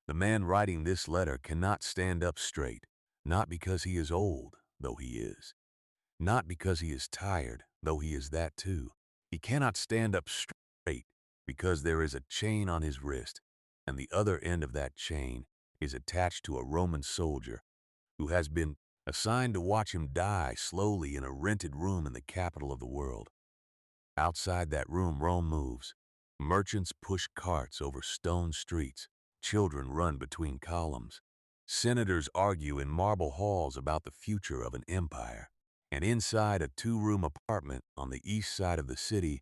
The man writing this letter cannot stand up straight, not because he is old, though he is, not because he is tired, though he is that too. He cannot stand up straight because there is a chain on his wrist, and the other end of that chain is attached to a Roman soldier who has been assigned to watch him die slowly in a rented room in the capital of the world. Outside that room, Rome moves. Merchants push carts over stone streets. Children run between columns. Senators argue in marble halls about the future of an empire. And inside a two-room apartment on the east side of the city,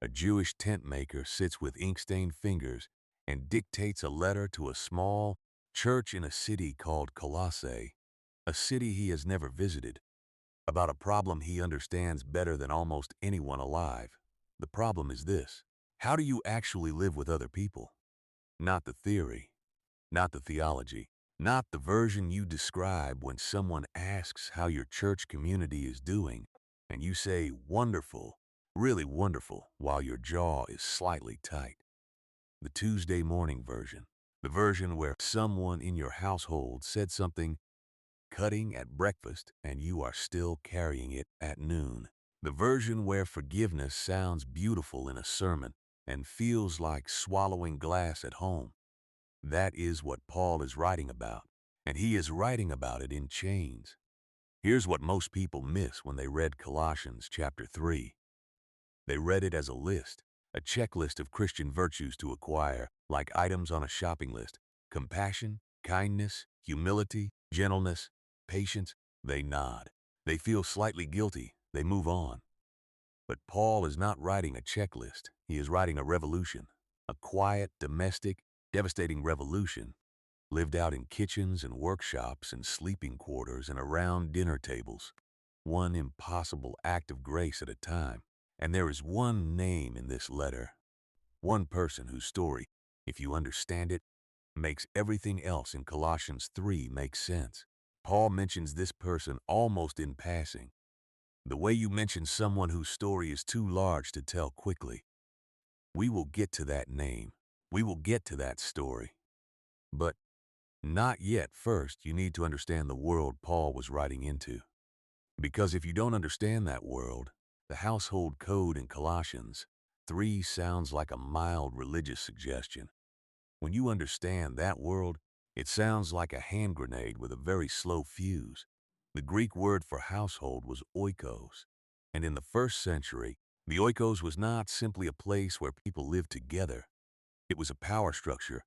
a Jewish tent maker sits with ink-stained fingers and dictates a letter to a small church in a city called Colossae, a city he has never visited, about a problem he understands better than almost anyone alive. The problem is this: how do you actually live with other people? Not the theory, not the theology, not the version you describe when someone asks how your church community is doing, and you say, wonderful, really wonderful, while your jaw is slightly tight. The Tuesday morning version, the version where someone in your household said something cutting at breakfast and you are still carrying it at noon. The version where forgiveness sounds beautiful in a sermon and feels like swallowing glass at home. That is what Paul is writing about, and he is writing about it in chains. Here's what most people miss when they read Colossians chapter 3. They read it as a list, a checklist of Christian virtues to acquire, like items on a shopping list: compassion, kindness, humility, gentleness, patience. They nod. They feel slightly guilty. They move on. But Paul is not writing a checklist. He is writing a revolution, a quiet, domestic, devastating revolution, lived out in kitchens and workshops and sleeping quarters and around dinner tables, one impossible act of grace at a time. And there is one name in this letter, one person whose story, if you understand it, makes everything else in Colossians 3 make sense. Paul mentions this person almost in passing, the way you mention someone whose story is too large to tell quickly. We will get to that name. We will get to that story. But not yet. First, you need to understand the world Paul was writing into. Because if you don't understand that world, the household code in Colossians 3 sounds like a mild religious suggestion. When you understand that world, it sounds like a hand grenade with a very slow fuse. The Greek word for household was oikos, and in the first century, the oikos was not simply a place where people lived together. It was a power structure,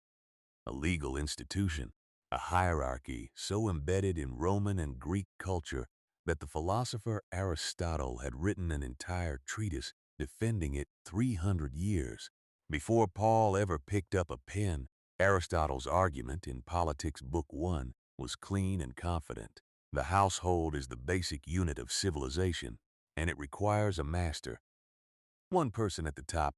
a legal institution, a hierarchy so embedded in Roman and Greek culture that the philosopher Aristotle had written an entire treatise defending it 300 years. Before Paul ever picked up a pen, Aristotle's argument in Politics Book 1 was clean and confident. The household is the basic unit of civilization, and it requires a master. One person at the top,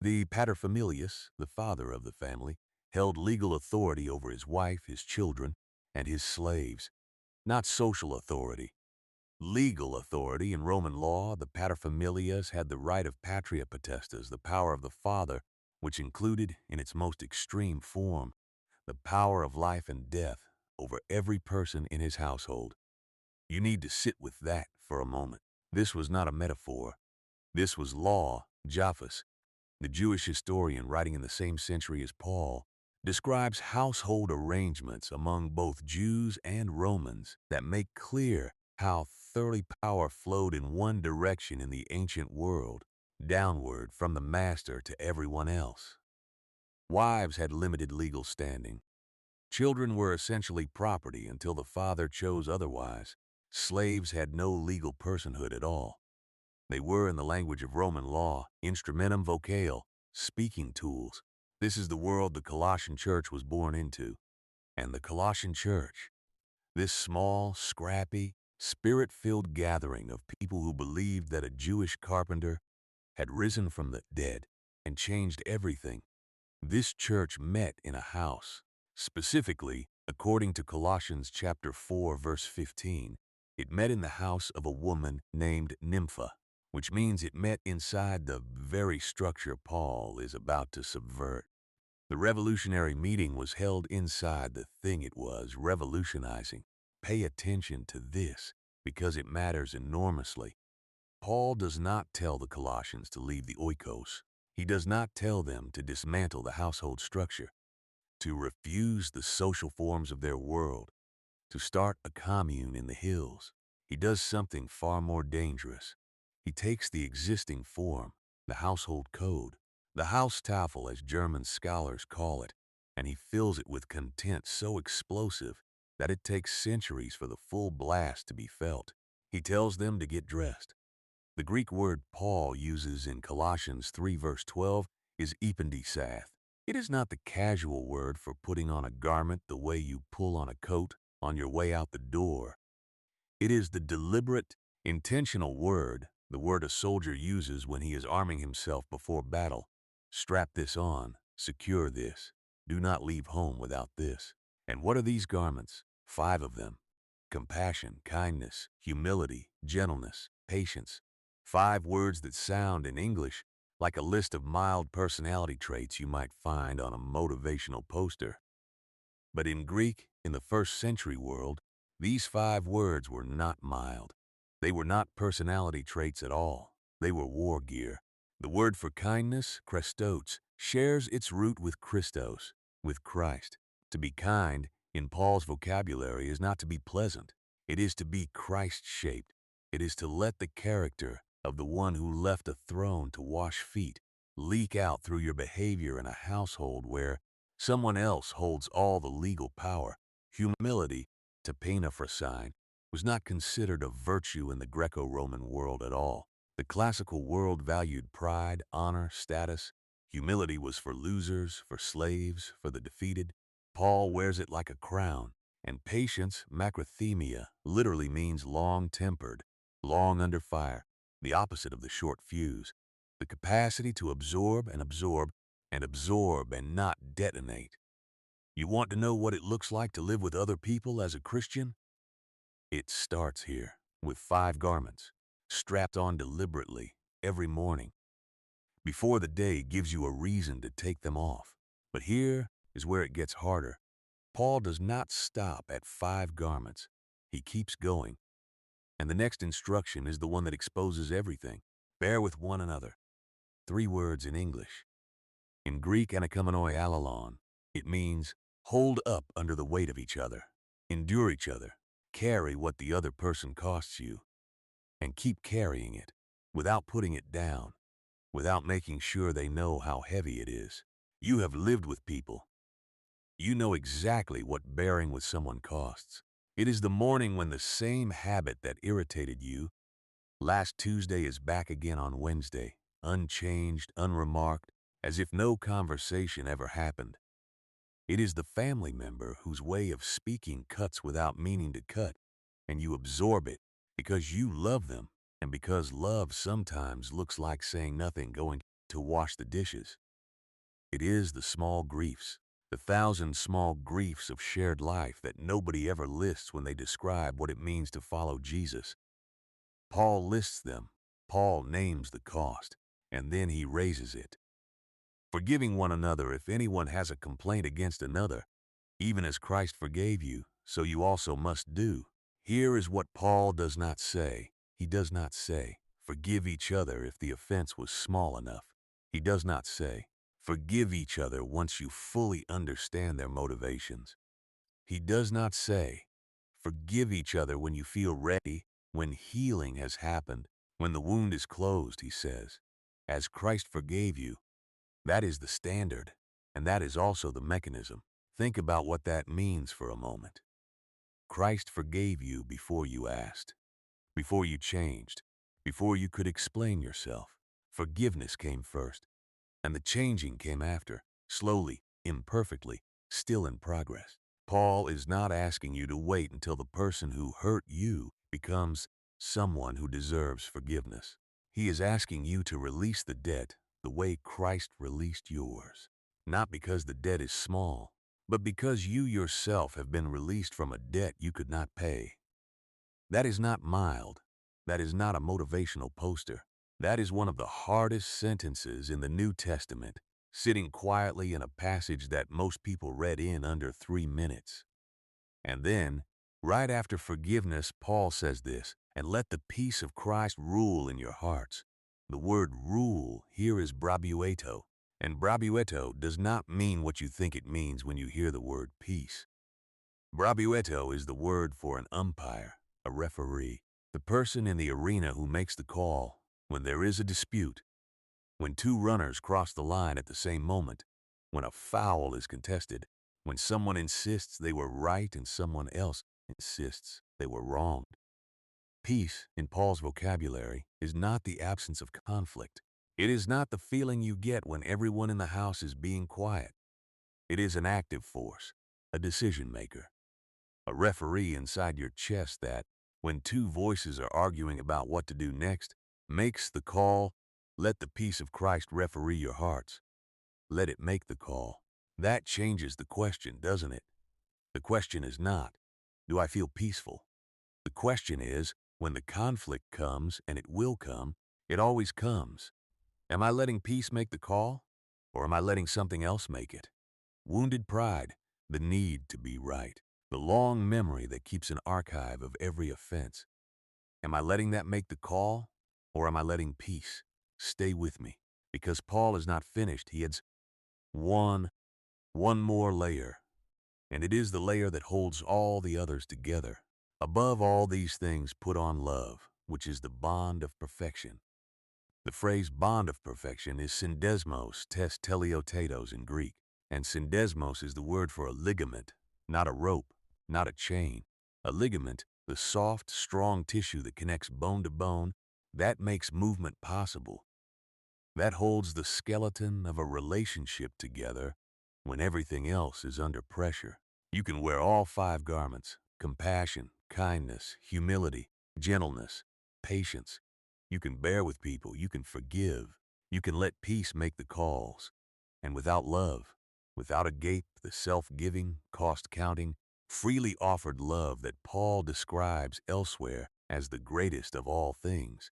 the paterfamilias, the father of the family, held legal authority over his wife, his children, and his slaves. Not social authority. Legal authority. In Roman law, the paterfamilias had the right of patria potestas, the power of the father, which included, in its most extreme form, the power of life and death over every person in his household. You need to sit with that for a moment. This was not a metaphor. This was law. Jophus, the Jewish historian writing in the same century as Paul, describes household arrangements among both Jews and Romans that make clear how thoroughly power flowed in one direction in the ancient world, downward from the master to everyone else. Wives had limited legal standing. Children were essentially property until the father chose otherwise. Slaves had no legal personhood at all. They were, in the language of Roman law, instrumentum vocale, speaking tools. This is the world the Colossian church was born into. And the Colossian church, this small, scrappy, spirit-filled gathering of people who believed that a Jewish carpenter had risen from the dead and changed everything. This church met in a house. Specifically, according to Colossians chapter 4, verse 15, it met in the house of a woman named Nympha, which means it met inside the very structure Paul is about to subvert. The revolutionary meeting was held inside the thing it was revolutionizing. Pay attention to this because it matters enormously. Paul does not tell the Colossians to leave the oikos. He does not tell them to dismantle the household structure, to refuse the social forms of their world, to start a commune in the hills. He does something far more dangerous. He takes the existing form, the household code, the Haustafel as German scholars call it, and he fills it with content so explosive that it takes centuries for the full blast to be felt. He tells them to get dressed. The Greek word Paul uses in Colossians 3 verse 12 is ependisath. It is not the casual word for putting on a garment the way you pull on a coat on your way out the door. It is the deliberate, intentional word, the word a soldier uses when he is arming himself before battle. Strap this on, secure this. Do not leave home without this. And what are these garments? 5 of them. Compassion, kindness, humility, gentleness, patience. 5 words that sound in English like a list of mild personality traits you might find on a motivational poster. But in Greek, in the first century world, these 5 words were not mild. They were not personality traits at all. They were war gear. The word for kindness, Christos, shares its root with Christos, with Christ. To be kind, in Paul's vocabulary, is not to be pleasant. It is to be Christ-shaped. It is to let the character of the one who left a throne to wash feet leak out through your behavior in a household where someone else holds all the legal power. Humility, to paint a sign, was not considered a virtue in the Greco-Roman world at all. The classical world valued pride, honor, status. Humility was for losers, for slaves, for the defeated. Paul wears it like a crown. And patience, macrothemia, literally means long-tempered, long under fire, the opposite of the short fuse. The capacity to absorb and absorb and absorb and not detonate. You want to know what it looks like to live with other people as a Christian? It starts here, with 5 garments, strapped on deliberately, every morning, before the day gives you a reason to take them off. But here is where it gets harder. Paul does not stop at 5 garments. He keeps going. And the next instruction is the one that exposes everything. Bear with one another. 3 words in English. In Greek, anakomenoi alalon, it means hold up under the weight of each other, endure each other, carry what the other person costs you, and keep carrying it without putting it down, without making sure they know how heavy it is. You have lived with people. You know exactly what bearing with someone costs. It is the morning when the same habit that irritated you last Tuesday is back again on Wednesday, unchanged, unremarked, as if no conversation ever happened. It is the family member whose way of speaking cuts without meaning to cut, and you absorb it because you love them and because love sometimes looks like saying nothing, going to wash the dishes. It is the small griefs, the 1,000 small griefs of shared life that nobody ever lists when they describe what it means to follow Jesus. Paul lists them. Paul names the cost, and then he raises it. Forgiving one another if anyone has a complaint against another, even as Christ forgave you, so you also must do. Here is what Paul does not say. He does not say, forgive each other if the offense was small enough. He does not say, forgive each other once you fully understand their motivations. He does not say, forgive each other when you feel ready, when healing has happened, when the wound is closed, he says. As Christ forgave you, that is the standard, and that is also the mechanism. Think about what that means for a moment. Christ forgave you before you asked, before you changed, before you could explain yourself. Forgiveness came first, and the changing came after, slowly, imperfectly, still in progress. Paul is not asking you to wait until the person who hurt you becomes someone who deserves forgiveness. He is asking you to release the debt the way Christ released yours. Not because the debt is small, but because you yourself have been released from a debt you could not pay. That is not mild. That is not a motivational poster. That is one of the hardest sentences in the New Testament. sitting quietly in a passage that most people read in under 3 minutes. And then, right after forgiveness, Paul says this, and let the peace of Christ rule in your hearts. The word rule here is brabueto, and brabueto does not mean what you think it means when you hear the word peace. Brabueto is the word for an umpire, a referee, the person in the arena who makes the call when there is a dispute, when two runners cross the line at the same moment, when a foul is contested, when someone insists they were right and someone else insists they were wrong. Peace, in Paul's vocabulary, is not the absence of conflict. It is not the feeling you get when everyone in the house is being quiet. It is an active force, a decision maker, a referee inside your chest that, when two voices are arguing about what to do next, makes the call, let the peace of Christ referee your hearts. Let it make the call. That changes the question, doesn't it? The question is not, do I feel peaceful? The question is, when the conflict comes, and it will come, it always comes, am I letting peace make the call, or am I letting something else make it? Wounded pride, the need to be right, the long memory that keeps an archive of every offense. Am I letting that make the call, or am I letting peace stay with me? Because Paul is not finished. He adds one more layer, and it is the layer that holds all the others together. Above all these things, put on love, which is the bond of perfection. The phrase bond of perfection is syndesmos tes teleotatos in Greek, and syndesmos is the word for a ligament, not a rope, not a chain. A ligament, the soft, strong tissue that connects bone to bone, that makes movement possible. That holds the skeleton of a relationship together when everything else is under pressure. You can wear all 5 garments: compassion, kindness, humility, gentleness, patience. You can bear with people, you can forgive, you can let peace make the calls. And without love, without agape the self-giving, cost-counting, freely offered love that Paul describes elsewhere as the greatest of all things,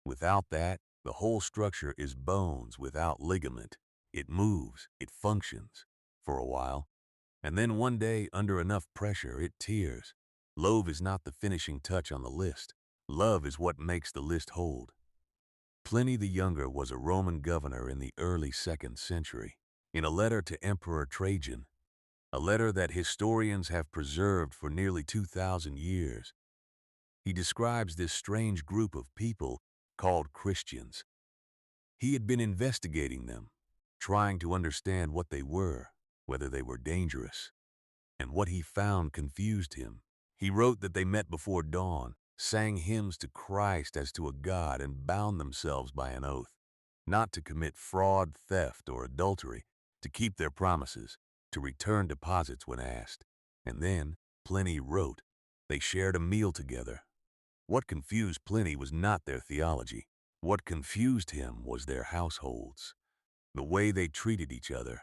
without that, the whole structure is bones without ligament. It moves, it functions, for a while, and then one day, under enough pressure, it tears. Love is not the finishing touch on the list. Love is what makes the list hold. Pliny the Younger was a Roman governor in the early 2nd century. In a letter to Emperor Trajan, a letter that historians have preserved for nearly 2,000 years, he describes this strange group of people called Christians. He had been investigating them, trying to understand what they were, whether they were dangerous, and what he found confused him. He wrote that they met before dawn, sang hymns to Christ as to a God, and bound themselves by an oath, not to commit fraud, theft, or adultery, to keep their promises, to return deposits when asked. And then, Pliny wrote, they shared a meal together. What confused Pliny was not their theology. What confused him was their households, the way they treated each other,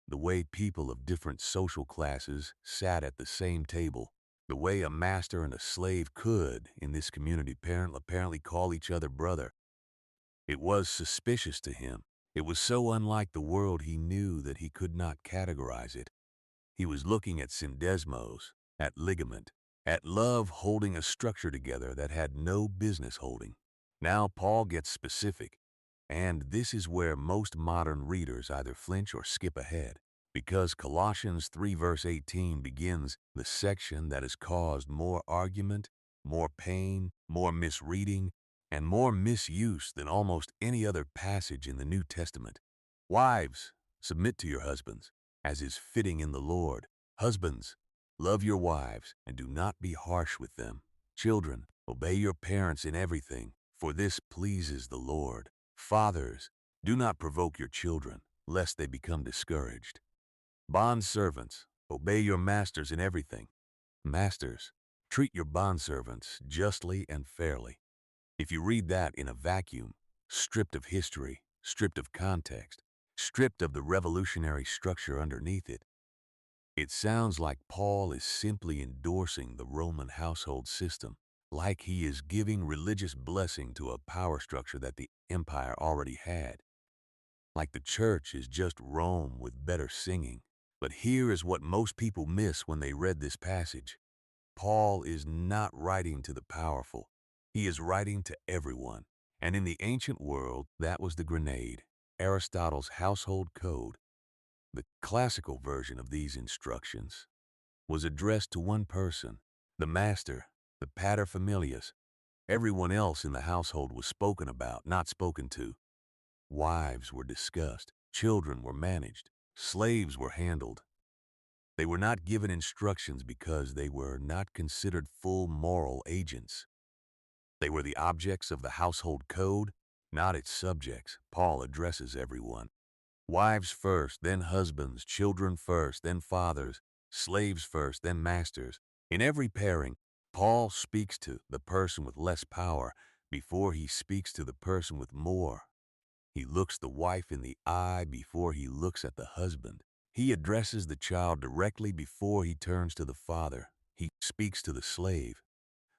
the way people of different social classes sat at the same table, the way a master and a slave could, in this community, apparently call each other brother. It was suspicious to him. It was so unlike the world he knew that he could not categorize it. He was looking at syndesmos, at ligament, at love holding a structure together that had no business holding. Now Paul gets specific, and this is where most modern readers either flinch or skip ahead, because Colossians 3 verse 18 begins the section that has caused more argument, more pain, more misreading, and more misuse than almost any other passage in the New Testament. Wives, submit to your husbands, as is fitting in the Lord. Husbands, love your wives, and do not be harsh with them. Children, obey your parents in everything, for this pleases the Lord. Fathers, do not provoke your children, lest they become discouraged. Bondservants, obey your masters in everything. Masters, treat your bondservants justly and fairly. If you read that in a vacuum, stripped of history, stripped of context, stripped of the revolutionary structure underneath it, it sounds like Paul is simply endorsing the Roman household system, like he is giving religious blessing to a power structure that the empire already had. like the church is just Rome with better singing. But here is what most people miss when they read this passage. Paul is not writing to the powerful. He is writing to everyone. And in the ancient world, that was the grenade, Aristotle's household code. The classical version of these instructions was addressed to one person, the master, the paterfamilias. Everyone else in the household was spoken about, not spoken to. Wives were discussed, children were managed, slaves were handled. They were not given instructions because they were not considered full moral agents. They were the objects of the household code, not its subjects. Paul addresses everyone. Wives first, then husbands, children first, then fathers, slaves first, then masters. In every pairing, Paul speaks to the person with less power before he speaks to the person with more. He looks the wife in the eye before he looks at the husband. He addresses the child directly before he turns to the father. He speaks to the slave,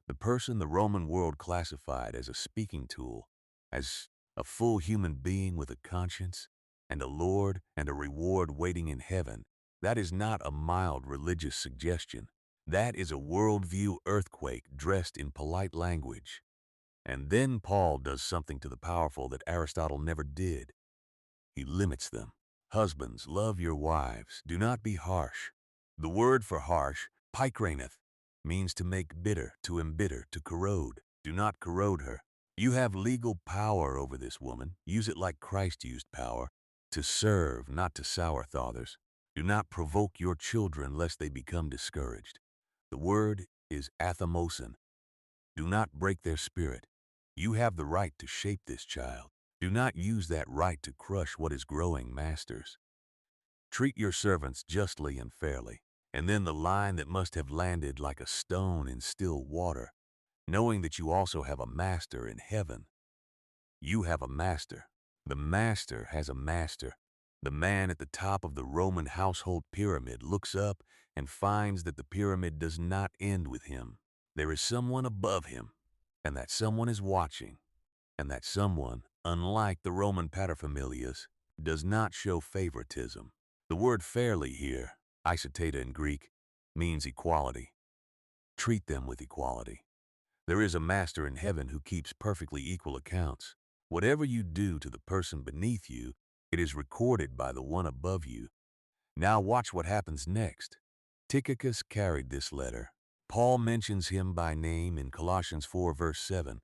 the person the Roman world classified as a speaking tool, as a full human being with a conscience and a Lord and a reward waiting in heaven. That is not a mild religious suggestion. That is a worldview earthquake dressed in polite language. And then Paul does something to the powerful that Aristotle never did. He limits them. Husbands, love your wives. Do not be harsh. The word for harsh, pikraneth, means to make bitter, to embitter, to corrode. Do not corrode her. You have legal power over this woman. Use it like Christ used power, to serve, not to sour others. Do not provoke your children lest they become discouraged. The word is athamosin. Do not break their spirit. You have the right to shape this child. Do not use that right to crush what is growing, masters. Treat your servants justly and fairly. And then the line that must have landed like a stone in still water, knowing that you also have a master in heaven. You have a master. The master has a master. The man at the top of the Roman household pyramid looks up and finds that the pyramid does not end with him. There is someone above him, and that someone is watching, and that someone, unlike the Roman paterfamilias, does not show favoritism. The word fairly here, isoteta in Greek, means equality. Treat them with equality. There is a master in heaven who keeps perfectly equal accounts. Whatever you do to the person beneath you, it is recorded by the one above you. Now watch what happens next. Tychicus carried this letter. Paul mentions him by name in Colossians 4 verse 7.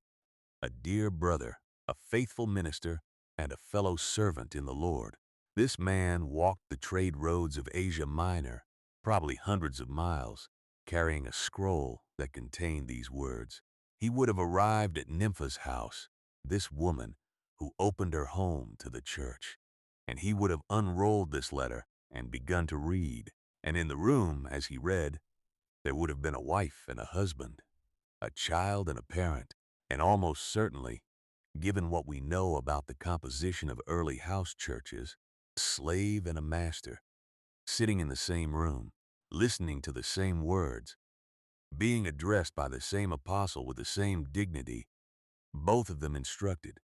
A dear brother, a faithful minister, and a fellow servant in the Lord. This man walked the trade roads of Asia Minor, probably hundreds of miles, carrying a scroll that contained these words. He would have arrived at Nympha's house, this woman who opened her home to the church, and he would have unrolled this letter and begun to read. And in the room, as he read, there would have been a wife and a husband, a child and a parent, and almost certainly, given what we know about the composition of early house churches, a slave and a master, sitting in the same room, listening to the same words, being addressed by the same apostle with the same dignity, both of them instructed,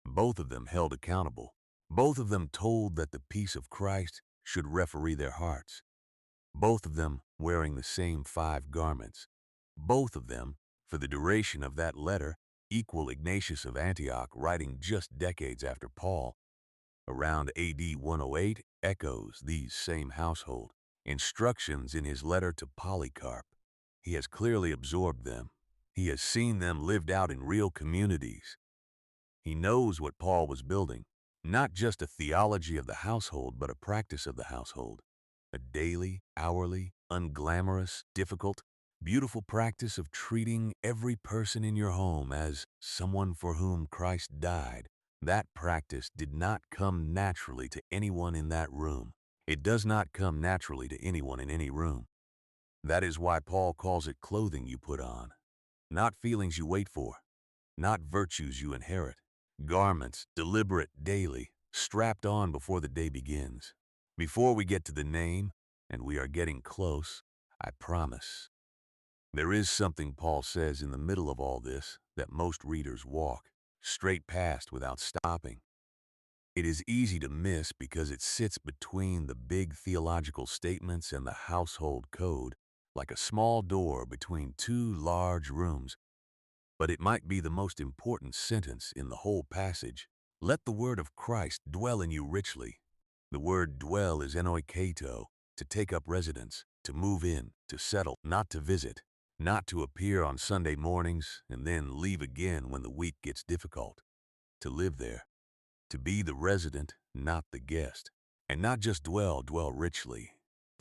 both of them held accountable, both of them told that the peace of Christ should referee their hearts, both of them wearing the same 5 garments, both of them, for the duration of that letter, equal Ignatius of Antioch writing just decades after Paul, around AD 108, echoes these same household instructions in his letter to Polycarp. He has clearly absorbed them. He has seen them lived out in real communities. He knows what Paul was building, not just a theology of the household, but a practice of the household. A daily, hourly, unglamorous, difficult, beautiful practice of treating every person in your home as someone for whom Christ died. That practice did not come naturally to anyone in that room. It does not come naturally to anyone in any room. That is why Paul calls it clothing you put on, not feelings you wait for, not virtues you inherit. Garments, deliberate daily, strapped on before the day begins. Before we get to the name, and we are getting close, I promise. There is something Paul says in the middle of all this that most readers walk straight past without stopping. It is easy to miss because it sits between the big theological statements and the household code, like a small door between two large rooms. But it might be the most important sentence in the whole passage. Let the word of Christ dwell in you richly. The word dwell is enoiketo, to take up residence, to move in, to settle, not to visit, not to appear on Sunday mornings and then leave again when the week gets difficult. To live there, to be the resident, not the guest. And not just dwell richly,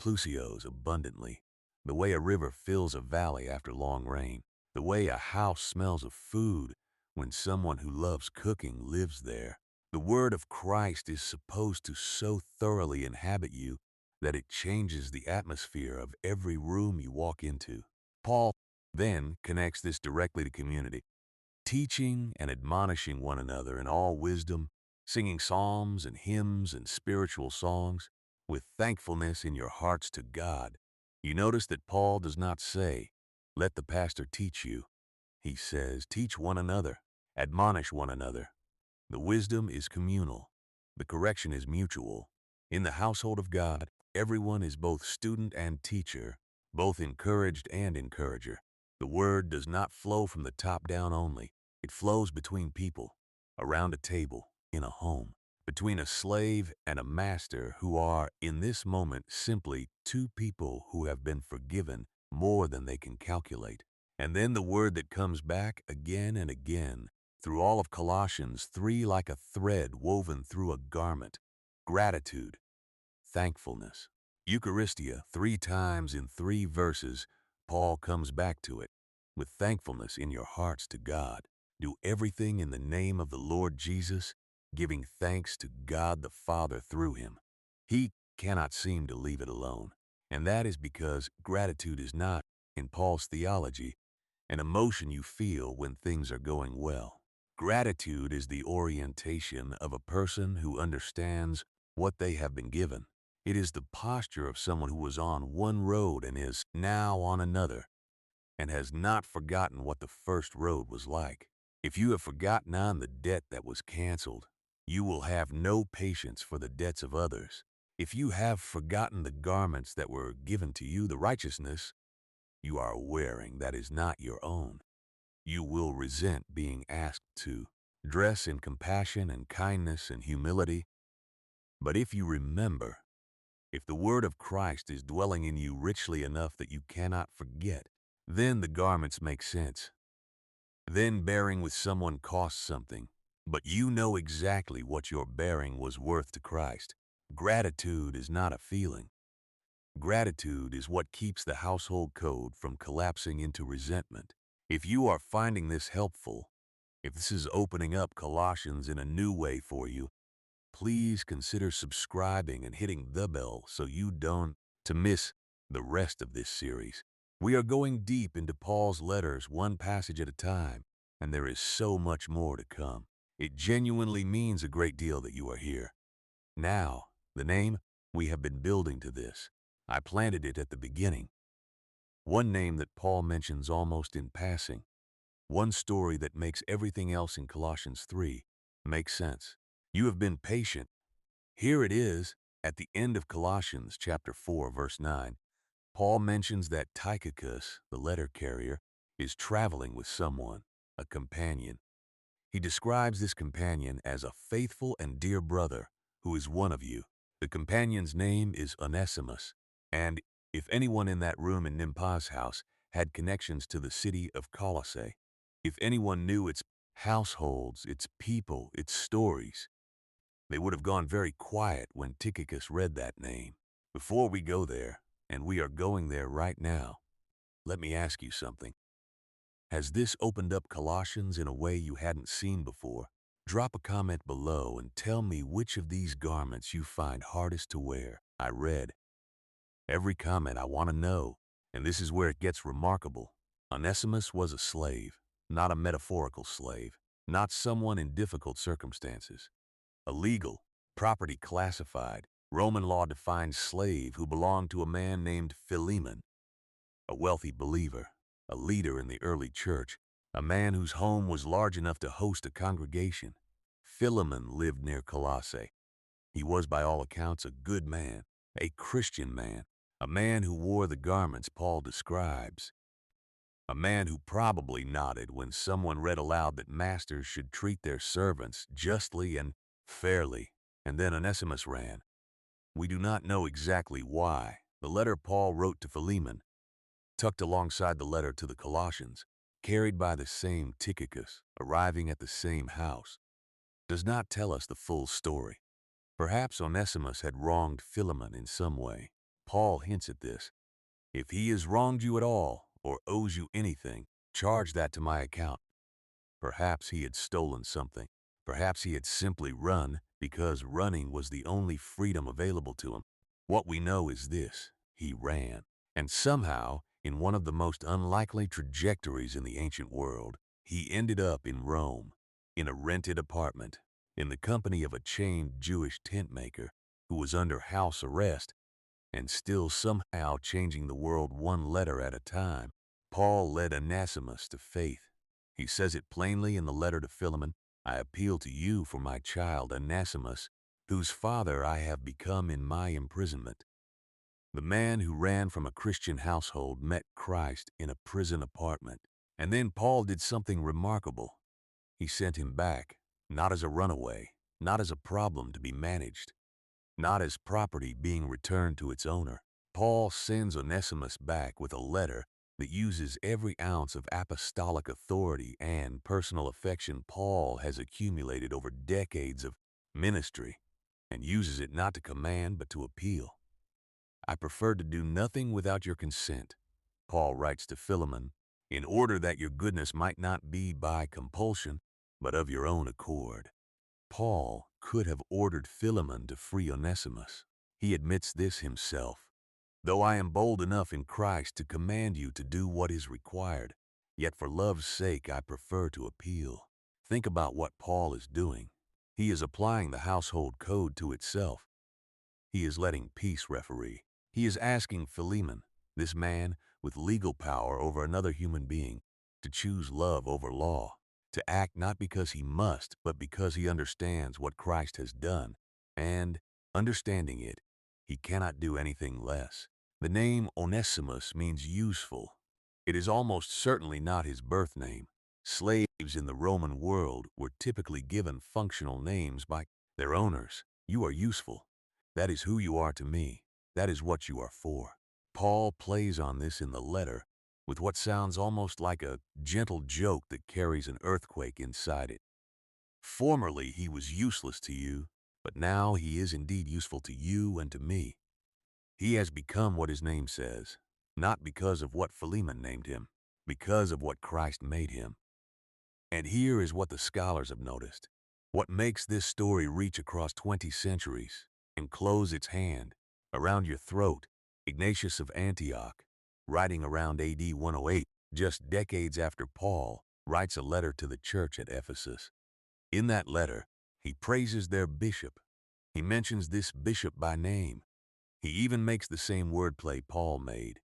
plusios abundantly, the way a river fills a valley after long rain, the way a house smells of food when someone who loves cooking lives there. The word of Christ is supposed to so thoroughly inhabit you that it changes the atmosphere of every room you walk into. Paul then connects this directly to community, teaching and admonishing one another in all wisdom, singing psalms and hymns and spiritual songs, with thankfulness in your hearts to God. You notice that Paul does not say, let the pastor teach you. He says, teach one another, admonish one another. The wisdom is communal. The correction is mutual. In the household of God, everyone is both student and teacher, both encouraged and encourager. The word does not flow from the top down only. It flows between people, around a table, in a home, between a slave and a master who are, in this moment, simply two people who have been forgiven more than they can calculate. And then the word that comes back again and again through all of Colossians 3 like a thread woven through a garment: gratitude, thankfulness. Eucharistia, 3 times in 3 verses, Paul comes back to it. With thankfulness in your hearts to God, do everything in the name of the Lord Jesus, giving thanks to God the Father through him. He cannot seem to leave it alone, and that is because gratitude is not, in Paul's theology, an emotion you feel when things are going well. Gratitude is the orientation of a person who understands what they have been given. It is the posture of someone who was on one road and is now on another, and has not forgotten what the first road was like. If you have forgotten on the debt that was canceled, you will have no patience for the debts of others. If you have forgotten the garments that were given to you, the righteousness you are wearing that is not your own, you will resent being asked to dress in compassion and kindness and humility. But if you remember, if the word of Christ is dwelling in you richly enough that you cannot forget, then the garments make sense. Then bearing with someone costs something, but you know exactly what your bearing was worth to Christ. Gratitude is not a feeling. Gratitude is what keeps the household code from collapsing into resentment. If you are finding this helpful, if this is opening up Colossians in a new way for you, please consider subscribing and hitting the bell so you don't miss the rest of this series. We are going deep into Paul's letters, one passage at a time, and there is so much more to come. It genuinely means a great deal that you are here. Now, the name, we have been building to this. I planted it at the beginning. One name that Paul mentions almost in passing. One story that makes everything else in Colossians 3 make sense. You have been patient. Here it is, at the end of Colossians chapter 4, verse 9. Paul mentions that Tychicus, the letter carrier, is traveling with someone, a companion. He describes this companion as a faithful and dear brother who is one of you. The companion's name is Onesimus, and if anyone in that room in Nympa's house had connections to the city of Colossae, if anyone knew its households, its people, its stories, they would have gone very quiet when Tychicus read that name. Before we go there, and we are going there right now, let me ask you something. Has this opened up Colossians in a way you hadn't seen before? Drop a comment below and tell me which of these garments you find hardest to wear. I read every comment. I want to know, and this is where it gets remarkable. Onesimus was a slave, not a metaphorical slave, not someone in difficult circumstances. A legal, property classified, Roman law defined slave who belonged to a man named Philemon, a wealthy believer, a leader in the early church, a man whose home was large enough to host a congregation. Philemon lived near Colossae. He was by all accounts a good man, a Christian man, a man who wore the garments Paul describes, a man who probably nodded when someone read aloud that masters should treat their servants justly and fairly, and then Onesimus ran. We do not know exactly why. The letter Paul wrote to Philemon, tucked alongside the letter to the Colossians, carried by the same Tychicus, arriving at the same house, does not tell us the full story. Perhaps Onesimus had wronged Philemon in some way. Paul hints at this. If he has wronged you at all, or owes you anything, charge that to my account. Perhaps he had stolen something. Perhaps he had simply run because running was the only freedom available to him. What we know is this: he ran. And somehow, in one of the most unlikely trajectories in the ancient world, he ended up in Rome, in a rented apartment, in the company of a chained Jewish tent maker who was under house arrest and still somehow changing the world one letter at a time. Paul led Onesimus to faith. He says it plainly in the letter to Philemon, I appeal to you for my child Onesimus, whose father I have become in my imprisonment. The man who ran from a Christian household met Christ in a prison apartment. And then Paul did something remarkable. He sent him back, not as a runaway, not as a problem to be managed, not as property being returned to its owner. Paul sends Onesimus back with a letter that uses every ounce of apostolic authority and personal affection Paul has accumulated over decades of ministry, and uses it not to command but to appeal. I prefer to do nothing without your consent, Paul writes to Philemon, in order that your goodness might not be by compulsion, but of your own accord. Paul could have ordered Philemon to free Onesimus. He admits this himself. Though I am bold enough in Christ to command you to do what is required, yet for love's sake I prefer to appeal. Think about what Paul is doing. He is applying the household code to itself. He is letting peace referee. He is asking Philemon, this man with legal power over another human being, to choose love over law, to act not because he must, but because he understands what Christ has done, and, understanding it, he cannot do anything less. The name Onesimus means useful. It is almost certainly not his birth name. Slaves in the Roman world were typically given functional names by their owners. You are useful. That is who you are to me. That is what you are for. Paul plays on this in the letter with what sounds almost like a gentle joke that carries an earthquake inside it. Formerly he was useless to you, but now he is indeed useful to you and to me. He has become what his name says, not because of what Philemon named him, because of what Christ made him. And here is what the scholars have noticed. What makes this story reach across 20 centuries and close its hand around your throat. Ignatius of Antioch, writing around AD 108, just decades after Paul, writes a letter to the church at Ephesus. In that letter, he praises their bishop. He mentions this bishop by name. He even makes the same wordplay Paul made,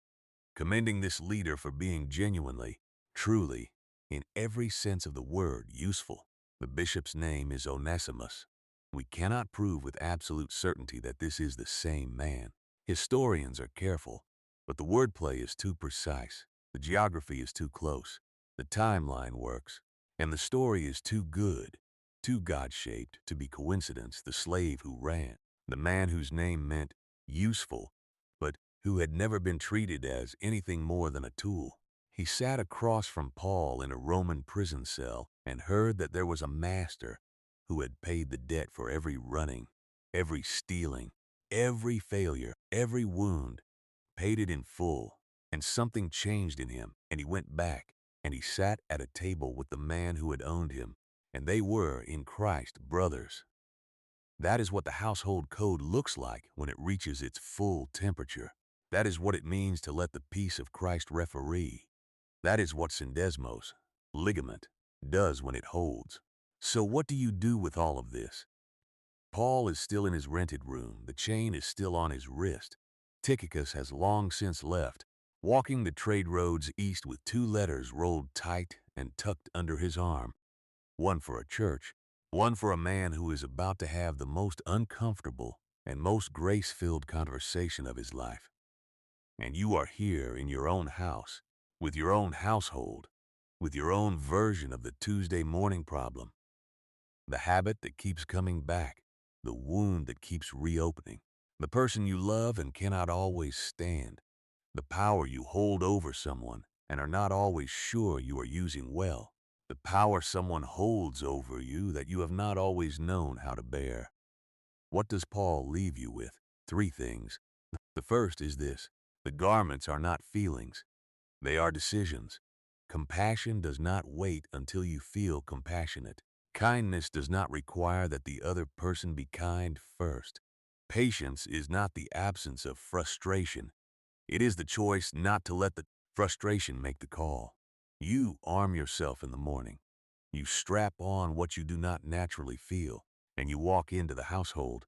commending this leader for being genuinely, truly, in every sense of the word, useful. The bishop's name is Onesimus. We cannot prove with absolute certainty that this is the same man. Historians are careful, but the wordplay is too precise, the geography is too close, the timeline works, and the story is too good, too God-shaped to be coincidence. The slave who ran, the man whose name meant useful, but who had never been treated as anything more than a tool. He sat across from Paul in a Roman prison cell and heard that there was a master who had paid the debt for every running, every stealing, every failure, every wound, paid it in full, and something changed in him, and he went back, and he sat at a table with the man who had owned him, and they were, in Christ, brothers. That is what the household code looks like when it reaches its full temperature. That is what it means to let the peace of Christ referee. That is what syndesmos, ligament, does when it holds. So what do you do with all of this? Paul is still in his rented room. The chain is still on his wrist. Tychicus has long since left, walking the trade roads east with 2 letters rolled tight and tucked under his arm, one for a church, one for a man who is about to have the most uncomfortable and most grace-filled conversation of his life. And you are here in your own house, with your own household, with your own version of the Tuesday morning problem, the habit that keeps coming back, the wound that keeps reopening, the person you love and cannot always stand, the power you hold over someone and are not always sure you are using well, the power someone holds over you that you have not always known how to bear. What does Paul leave you with? 3 things. The first is this: the garments are not feelings, they are decisions. Compassion does not wait until you feel compassionate. Kindness does not require that the other person be kind first. Patience is not the absence of frustration. It is the choice not to let the frustration make the call. You arm yourself in the morning. You strap on what you do not naturally feel, and you walk into the household,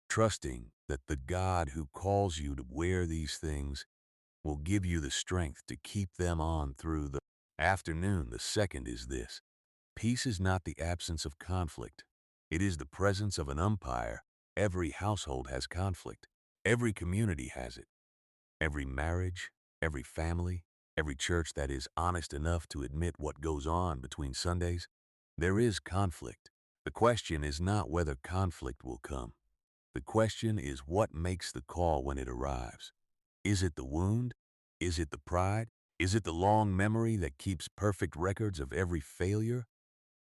trusting that the God who calls you to wear these things will give you the strength to keep them on through the afternoon. The second is this: peace is not the absence of conflict. It is the presence of an umpire. Every household has conflict. Every community has it. Every marriage, every family, every church that is honest enough to admit what goes on between Sundays, there is conflict. The question is not whether conflict will come. The question is what makes the call when it arrives. Is it the wound? Is it the pride? Is it the long memory that keeps perfect records of every failure?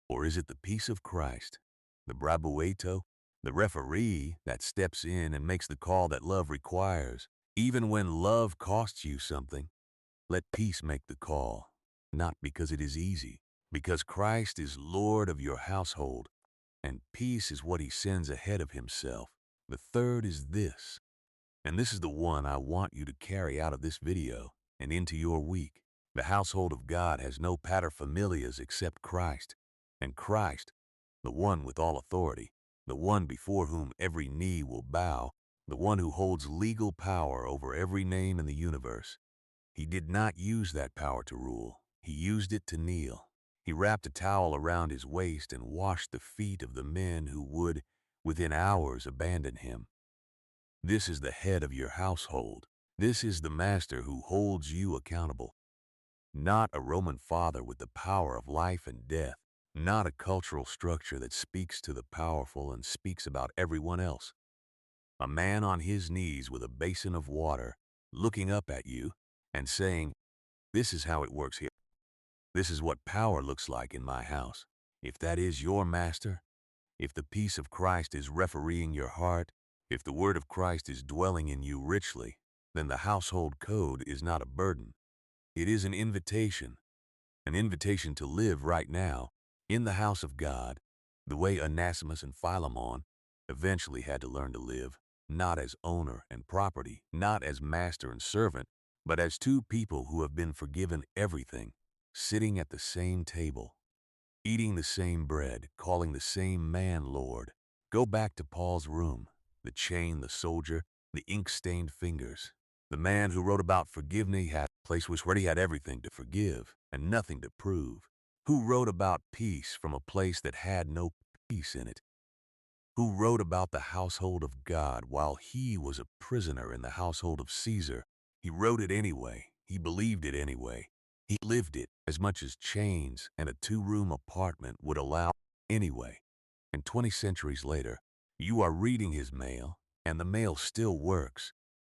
Or is it the peace of Christ, the brabueto, the referee that steps in and makes the call that love requires? Even when love costs you something, let peace make the call, not because it is easy, because Christ is Lord of your household, and peace is what he sends ahead of himself. The third is this, and this is the one I want you to carry out of this video and into your week. The household of God has no paterfamilias except Christ, and Christ, the one with all authority, the one before whom every knee will bow, the one who holds legal power over every name in the universe. He did not use that power to rule. He used it to kneel. He wrapped a towel around his waist and washed the feet of the men who would, within hours, abandon him. This is the head of your household. This is the master who holds you accountable. Not a Roman father with the power of life and death. Not a cultural structure that speaks to the powerful and speaks about everyone else. A man on his knees with a basin of water, looking up at you and saying, "This is how it works here. This is what power looks like in my house." If that is your master, if the peace of Christ is refereeing your heart, if the word of Christ is dwelling in you richly, then the household code is not a burden. It is an invitation to live right now in the house of God, the way Onesimus and Philemon eventually had to learn to live, not as owner and property, not as master and servant, but as two people who have been forgiven everything, sitting at the same table, eating the same bread, calling the same man Lord. Go back to Paul's room, the chain, the soldier, the ink-stained fingers. The man who wrote about forgiveness had a place where he had everything to forgive and nothing to prove. Who wrote about peace from a place that had no peace in it. Who wrote about the household of God while he was a prisoner in the household of Caesar. He wrote it anyway. He believed it anyway. He lived it as much as chains and a 2-room apartment would allow anyway. And 20 centuries later, you are reading his mail, and the mail still works.